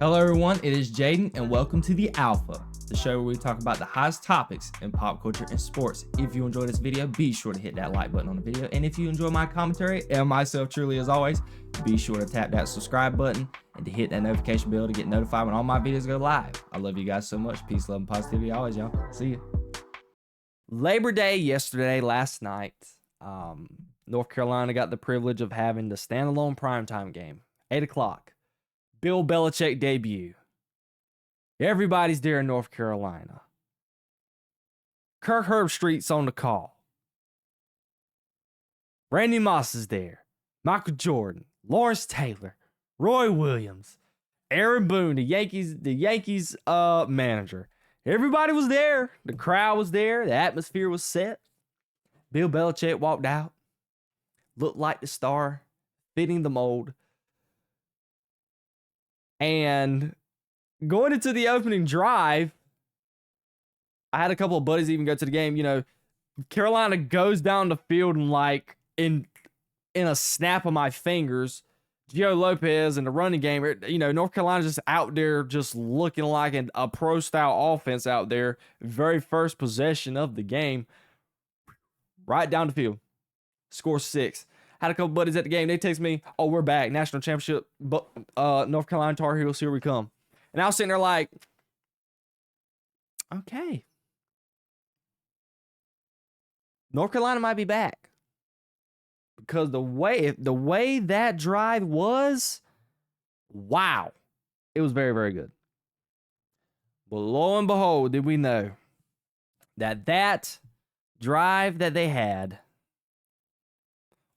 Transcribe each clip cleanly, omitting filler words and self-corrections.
Hello everyone, it is Jayden and welcome to The Alpha, the show where we talk about the hottest topics in pop culture and sports. If you enjoyed this video, be sure to hit that like button on the video. And if you enjoy my commentary and myself truly as always, be sure to tap that subscribe button and to hit that notification bell to get notified when all my videos go live. I love you guys so much. Peace, love, and positivity always, y'all. See ya. Labor Day last night, North Carolina got the privilege of having the standalone primetime game, 8 o'clock. Bill Belichick debut. Everybody's there in North Carolina. Kirk Herbstreit's on the call. Randy Moss is there. Michael Jordan, Lawrence Taylor, Roy Williams, Aaron Boone, the Yankees manager. Everybody was there. The crowd was there. The atmosphere was set. Bill Belichick walked out. Looked like the star, fitting the mold. And going into the opening drive, I had a couple of buddies even go to the game. You know, Carolina goes down the field and like in a snap of my fingers, Gio Lopez in the running game. You know, North Carolina's just out there just looking like a pro-style offense out there. Very first possession of the game. Right down the field. Score 6. Had a couple buddies at the game. They text me, "Oh, we're back. National championship. But North Carolina Tar Heels, here we come." And I was sitting there like, okay. North Carolina might be back. Because the way that drive was, wow. It was very, very good. But lo and behold, did we know that drive that they had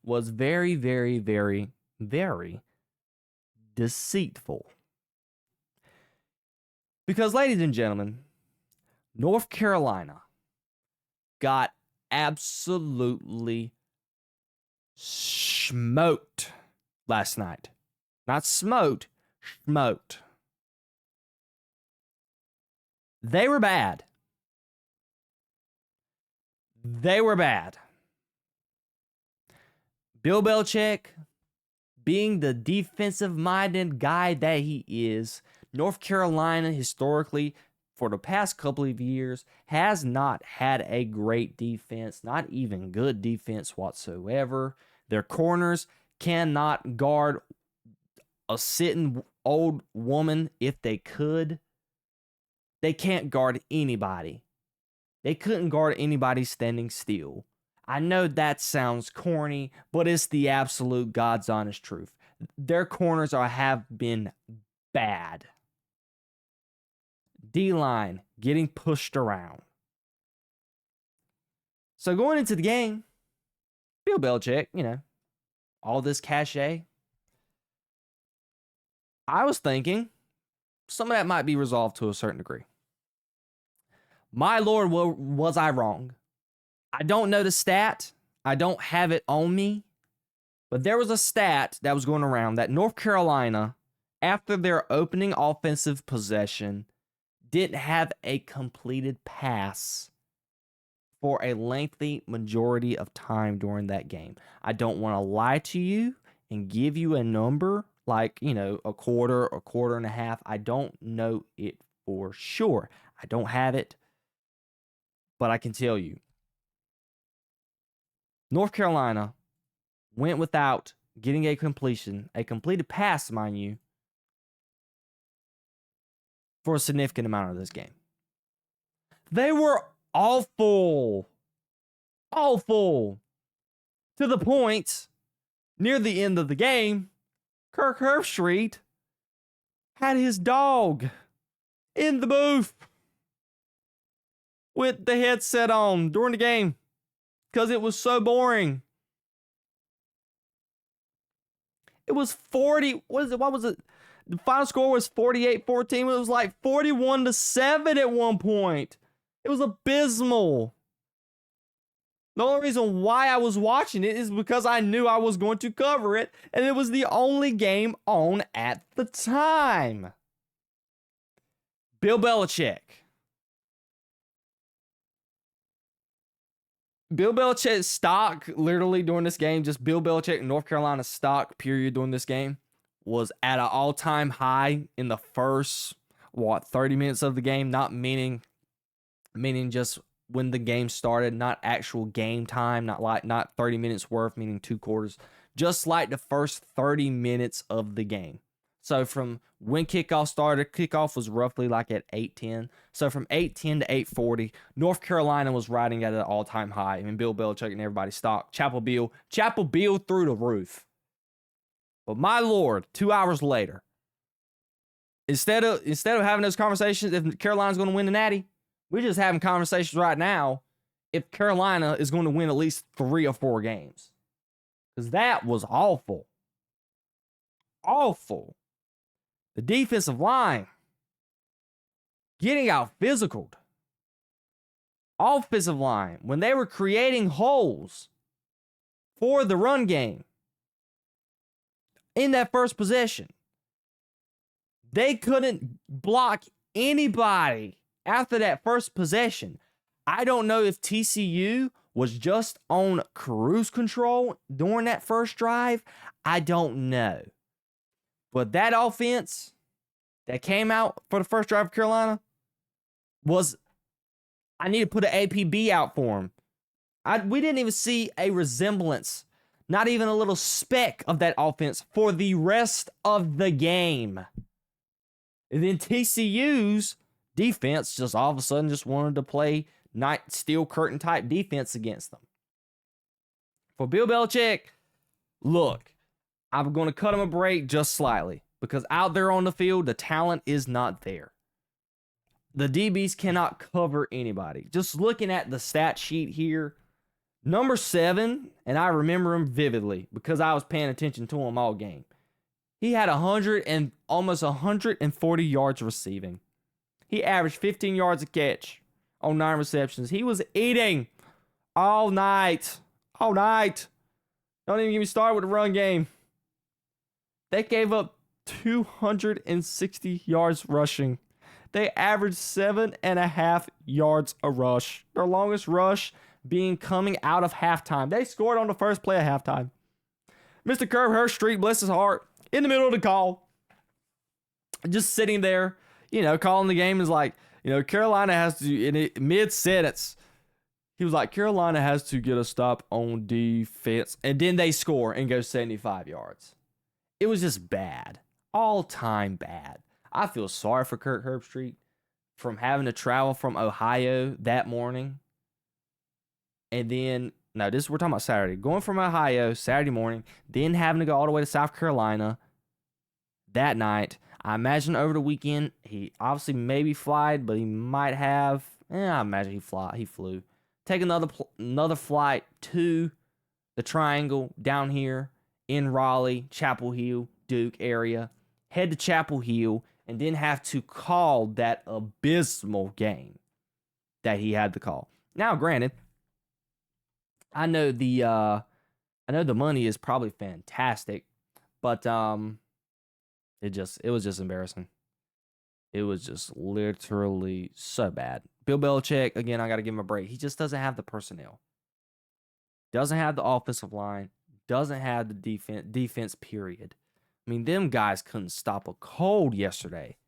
was very, very, very, very deceitful. Because, ladies and gentlemen, North Carolina got absolutely smoked last night. Not smoked, smoked. They were bad. They were bad. Bill Belichick, being the defensive-minded guy that he is, North Carolina historically, for the past couple of years, has not had a great defense, not even good defense whatsoever. Their corners cannot guard a sitting old woman if they could. They can't guard anybody. They couldn't guard anybody standing still. I know that sounds corny, but it's the absolute God's honest truth. Their corners have been bad. D-line getting pushed around. So going into the game, Bill Belichick, you know, all this cachet. I was thinking some of that might be resolved to a certain degree. My Lord, was I wrong? I don't know the stat. I don't have it on me. But there was a stat that was going around that North Carolina, after their opening offensive possession, didn't have a completed pass for a lengthy majority of time during that game. I don't want to lie to you and give you a number like, you know, a quarter and a half. I don't know it for sure. I don't have it. But I can tell you, North Carolina went without getting a completed pass, mind you, for a significant amount of this game. They were awful. Awful. To the point, near the end of the game, Kirk Herbstreit had his dog in the booth with the headset on during the game. Because it was so boring. It was 40. What was it? The final score was 48-14. It was like 41-7 at one point. It was abysmal. The only reason why I was watching it is because I knew I was going to cover it. And it was the only game on at the time. Bill Belichick. Bill Belichick's stock, literally during this game, just Bill Belichick and North Carolina stock, period, during this game, was at an all-time high in the first 30 minutes of the game, not meaning just when the game started, not actual game time, not 30 minutes worth, meaning 2 quarters, just like the first 30 minutes of the game. So from when kickoff started, kickoff was roughly like at 8:10. So from 8:10 to 8:40, North Carolina was riding at an all-time high. I mean, Bill Belichick and everybody stocked. Chapel Beal through the roof. But my Lord, 2 hours later, instead of having those conversations if Carolina's going to win the Natty, we're just having conversations right now if Carolina is going to win at least 3 or 4 games. Because that was awful. Awful. The defensive line getting out physicaled. Offensive line, when they were creating holes for the run game in that first possession, they couldn't block anybody after that first possession. I don't know if TCU was just on cruise control during that first drive. I don't know. But that offense that came out for the first drive of Carolina was, I need to put an APB out for him. We didn't even see a resemblance, not even a little speck of that offense for the rest of the game. And then TCU's defense just all of a sudden just wanted to play night steel curtain type defense against them. For Bill Belichick, look, I'm going to cut him a break just slightly because out there on the field, the talent is not there. The DBs cannot cover anybody. Just looking at the stat sheet here, number 7, and I remember him vividly because I was paying attention to him all game. He had almost 140 yards receiving. He averaged 15 yards a catch on 9 receptions. He was eating all night. All night. Don't even get me started with the run game. They gave up 260 yards rushing. They averaged 7.5 yards a rush. Their longest rush being coming out of halftime. They scored on the first play of halftime. Mr. Curve Hurstreet, bless his heart, in the middle of the call, just sitting there, calling the game is like, Carolina has to, in mid-sentence, he was like, Carolina has to get a stop on defense. And then they score and go 75 yards. It was just bad. All-time bad. I feel sorry for Kirk Herbstreit from having to travel from Ohio that morning. And then, we're talking about Saturday. Going from Ohio Saturday morning, then having to go all the way to South Carolina that night. I imagine over the weekend, he obviously maybe flied, but he might have. I imagine he flew. Take another flight to the Triangle down here in Raleigh, Chapel Hill, Duke area. Head to Chapel Hill and then have to call that abysmal game that he had to call. Now, granted, I know the money is probably fantastic, but it was just embarrassing. It was just literally so bad. Bill Belichick, again, I got to give him a break. He just doesn't have the personnel. Doesn't have the offensive line. Doesn't have the defense, period. I mean, them guys couldn't stop a cold yesterday.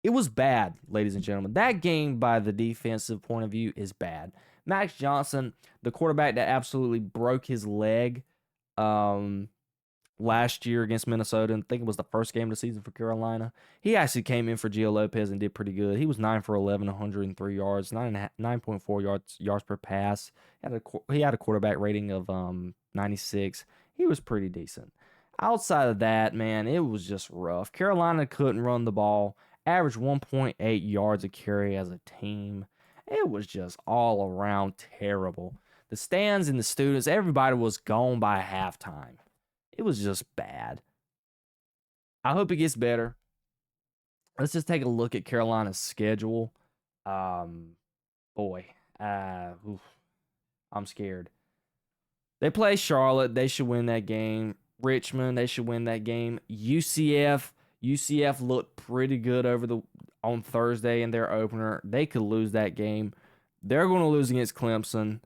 It was bad, ladies and gentlemen. That game, by the defensive point of view, is bad. Max Johnson, the quarterback that absolutely broke his leg last year against Minnesota, and I think it was the first game of the season for Carolina. He actually came in for Gio Lopez and did pretty good. He was 9 for 11, 103 yards, 9.4 yards per pass. He had a quarterback rating of 96. He was pretty decent. Outside of that, man, it was just rough. Carolina couldn't run the ball, averaged 1.8 yards a carry as a team. It was just all around terrible. The stands and the students, everybody was gone by halftime. It was just bad. I hope it gets better. Let's just take a look at Carolina's schedule. I'm scared. They play Charlotte. They should win that game. Richmond, they should win that game. UCF looked pretty good on Thursday in their opener. They could lose that game. They're going to lose against Clemson.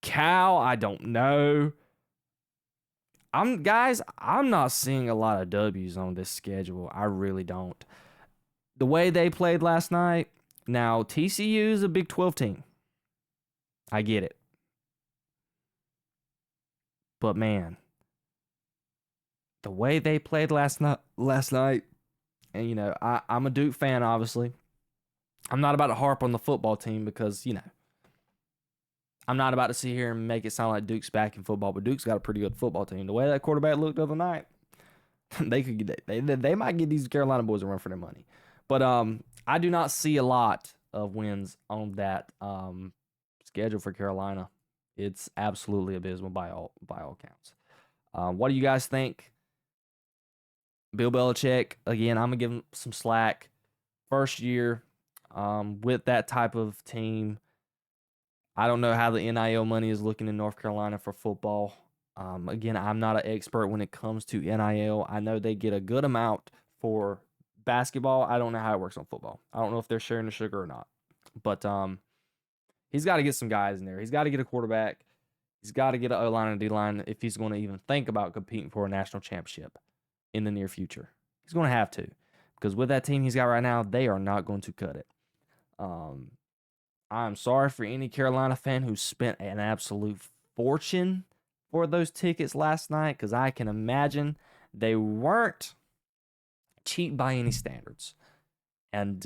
Cal, I don't know. I'm not seeing a lot of W's on this schedule. I really don't. The way they played last night, now TCU is a Big 12 team. I get it. But man, the way they played last night, and I'm a Duke fan, obviously. I'm not about to harp on the football team because, I'm not about to sit here and make it sound like Duke's back in football, but Duke's got a pretty good football team. The way that quarterback looked the other night, they might get these Carolina boys a run for their money. But I do not see a lot of wins on that schedule for Carolina. It's absolutely abysmal by all counts. What do you guys think? Bill Belichick, again, I'm gonna give him some slack. First year with that type of team. I don't know how the NIL money is looking in North Carolina for football. Again, I'm not an expert when it comes to NIL. I know they get a good amount for basketball. I don't know how it works on football. I don't know if they're sharing the sugar or not. But he's got to get some guys in there. He's got to get a quarterback. He's got to get an O-line and D-line if he's going to even think about competing for a national championship in the near future. He's going to have to. Because with that team he's got right now, they are not going to cut it. I'm sorry for any Carolina fan who spent an absolute fortune for those tickets last night, because I can imagine they weren't cheap by any standards. And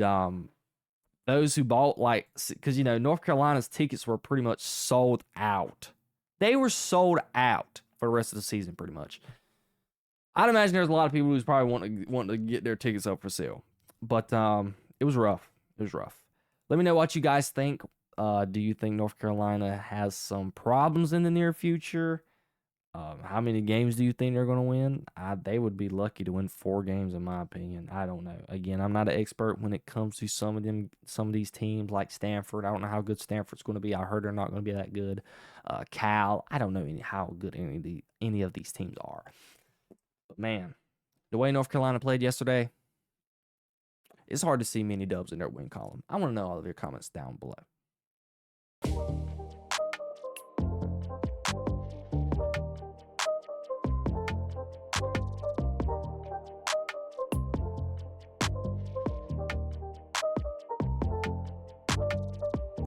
those who bought, because, North Carolina's tickets were pretty much sold out. They were sold out for the rest of the season, pretty much. I'd imagine there's a lot of people who's probably wanting to get their tickets up for sale. But it was rough. It was rough. Let me know what you guys think. Do you think North Carolina has some problems in the near future? How many games do you think they're going to win? They would be lucky to win 4 games, in my opinion. I don't know. Again, I'm not an expert when it comes to some of these teams like Stanford. I don't know how good Stanford's going to be. I heard they're not going to be that good. Cal, I don't know how good any of these teams are. But man, the way North Carolina played yesterday, it's hard to see many dubs in their win column. I want to know all of your comments down below.